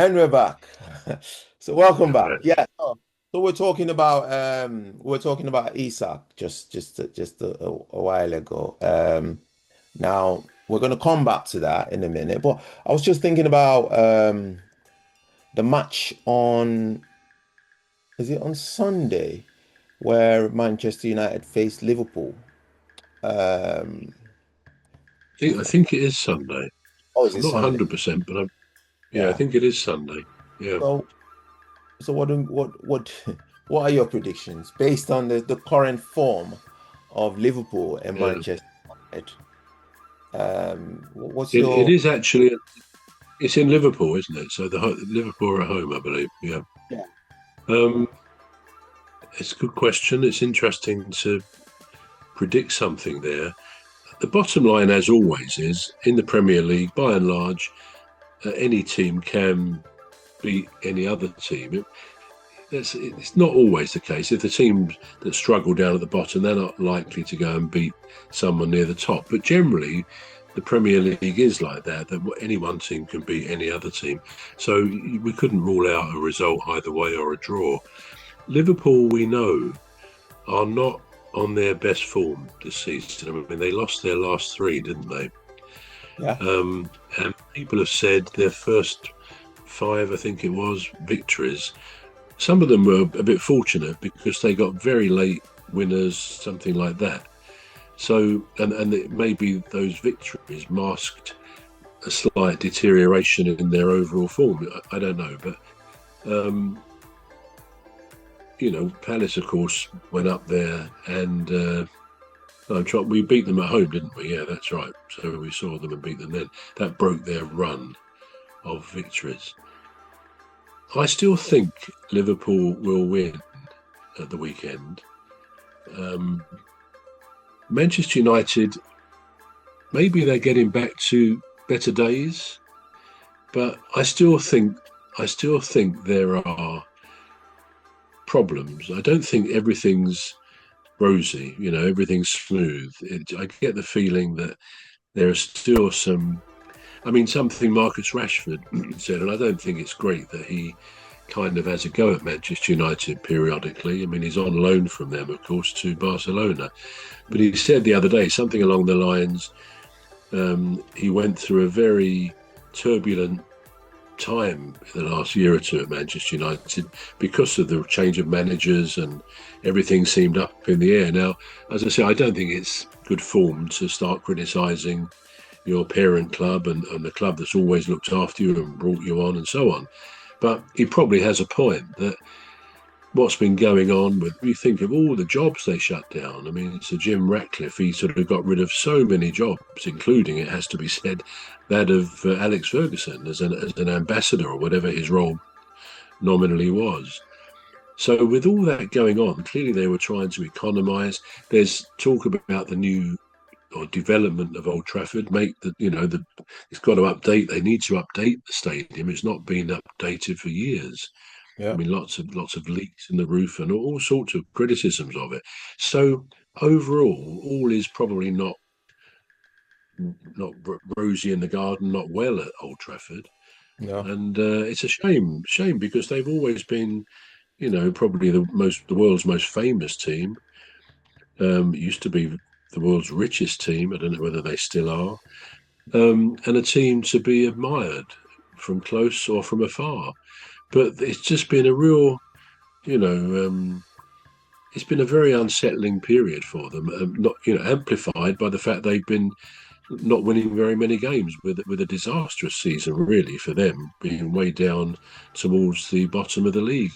And we're back. So welcome back. Yeah. So we're talking about Isak just a while ago. Now we're gonna come back to that in a minute. But I was just thinking about the match on, is it on Sunday, where Manchester United faced Liverpool. Um I think it is Sunday. oh, is I'm it not Sunday? 100%, but I Yeah. think it is Sunday. Yeah. So So what what are your predictions based on the current form of Liverpool and Yeah. Manchester United? What's It your is actually, it's in Liverpool, isn't it? So Liverpool are at home, I believe. Yeah. yeah, Um, it's a good question. It's interesting to predict something there. The bottom line, as always, is in the Premier League, by and large, any team can beat any other team. It's not always the case. If the teams that struggle down at the bottom, they're not likely to go and beat someone near the top. But generally, the Premier League is like that any one team can beat any other team. So we couldn't rule out a result either way or a draw. Liverpool, we know, are not on their best form this season. I mean, they lost their last three, didn't they? yeah, And people have said their first five, I think it was, victories, some of them were a bit fortunate because they got very late winners, something like that. So, and maybe those victories masked a slight deterioration in their overall form. I don't know, but um, Palace, of course, went up there and we beat them at home, didn't we? Yeah, that's right. So we saw them and beat them then. That broke their run of victories. I still think Liverpool will win at the weekend. Um, Manchester United, maybe they're getting back to better days, but I still think there are problems. I don't think everything's rosy. Everything's smooth. I get the feeling that there are still some. I mean, something Marcus Rashford said, and I don't think it's great that he kind of has a go at Manchester United periodically. I mean, he's on loan from them, of course, to Barcelona. But he said the other day something along the lines, he went through a very turbulent time in the last year or two at Manchester United because of the change of managers and everything seemed up in the air. Now, as I say, I don't think it's good form to start criticising your parent club and the club that's always looked after you and brought you on and so on. But he probably has a point that what's been going on with, we think of all the jobs they shut down. I mean, Sir Jim Ratcliffe, he sort of got rid of so many jobs, including, it has to be said, that of Alex Ferguson as an ambassador or whatever his role nominally was. So with all that going on, clearly they were trying to economise. There's talk about the new or development of Old Trafford, it's got to update. They need to update the stadium. It's not been updated for years. I yeah. mean, lots of leaks in the roof and all sorts of criticisms of it. So overall, all is probably not rosy in the garden, not well at Old Trafford, No. and it's a shame because they've always been, probably the world's most famous team. It used to be the world's richest team. I don't know whether they still are, and a team to be admired from close or from afar. But it's just been a real, you know, it's been a very unsettling period for them. Not, amplified by the fact they've been not winning very many games with a disastrous season, really, for them, being way down towards the bottom of the league.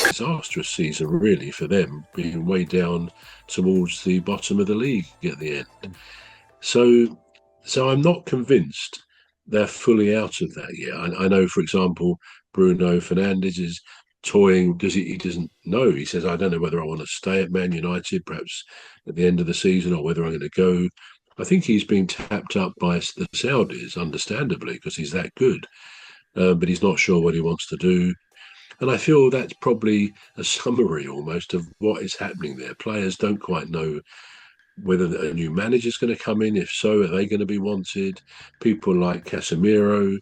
Disastrous season, really, for them, being way down towards the bottom of the league at the end. So I'm not convinced they're fully out of that yet. I know, for example, Bruno Fernandes is toying. He doesn't know. He says, I don't know whether I want to stay at Man United, perhaps at the end of the season, or whether I'm going to go. I think he's being tapped up by the Saudis, understandably, because he's that good. But he's not sure what he wants to do. And I feel that's probably a summary almost of what is happening there. Players don't quite know whether a new manager's going to come in. If so, are they going to be wanted? People like Casemiro,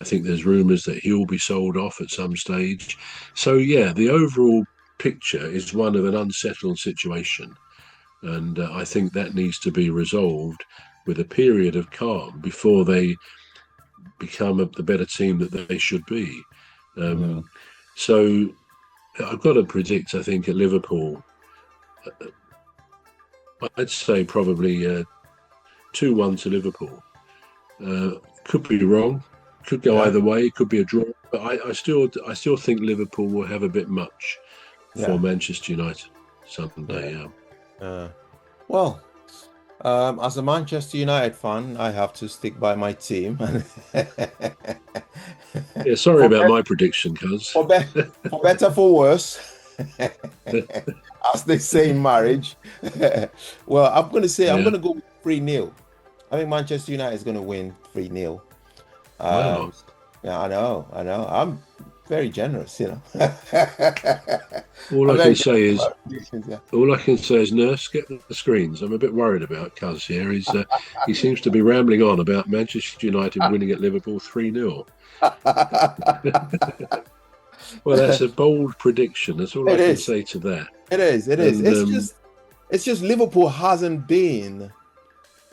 I think there's rumours that he'll be sold off at some stage. So, yeah, the overall picture is one of an unsettled situation. And I think that needs to be resolved with a period of calm before they become the better team that they should be. Yeah. So I've got to predict, I think, at Liverpool, I'd say probably 2-1 to Liverpool. Could be wrong, could go Yeah. either way, could be a draw. But I still think Liverpool will have a bit much for Yeah. Manchester United Yeah. Sunday. Yeah. Well, as a Manchester United fan, I have to stick by my team. Yeah, sorry For about better, my prediction, cuz. for better, for worse, as they say in marriage. Well, I'm Yeah. going to go with 3-0. I think Manchester United is going to win 3-0. Um, Wow. yeah, I know. I'm very generous, you know. All I'm I can very say generous is about predictions, yeah. All I can say is, nurse, get the screens. I'm a bit worried about Cuz here. He seems to be rambling on about Manchester United winning at Liverpool 3-0. Well, that's a bold prediction. That's all I It can is. say to that. It is. It is. And It's just Liverpool hasn't been.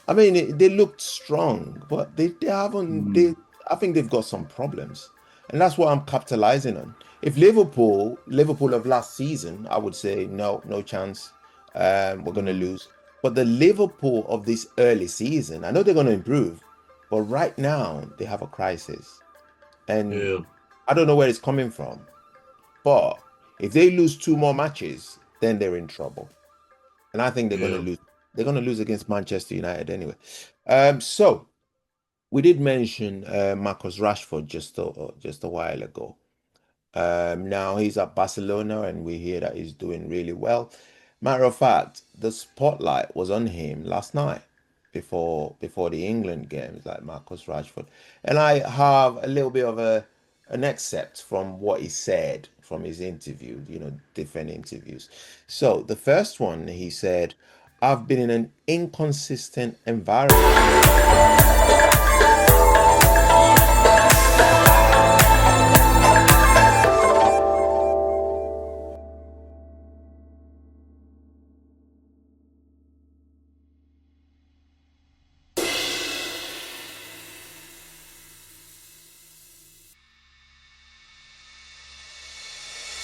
I mean, they looked strong, but they haven't. mm, I think they've got some problems, and that's what I'm capitalizing on. If Liverpool of last season, I would say no, no chance. We're gonna mm, lose. But the Liverpool of this early season, I know they're gonna improve, but right now they have a crisis, and yeah, I don't know where it's coming from. But if they lose two more matches, then they're in trouble. And I think they're going to yeah, lose. They're going to lose against Manchester United anyway. So we did mention Marcus Rashford just a while ago. Now he's at Barcelona, and we hear that he's doing really well. Matter of fact, the spotlight was on him last night before the England games, like Marcus Rashford. And I have a little bit of an excerpt from what he said from his interview, different interviews. So the first one, he said, I've been in an inconsistent environment.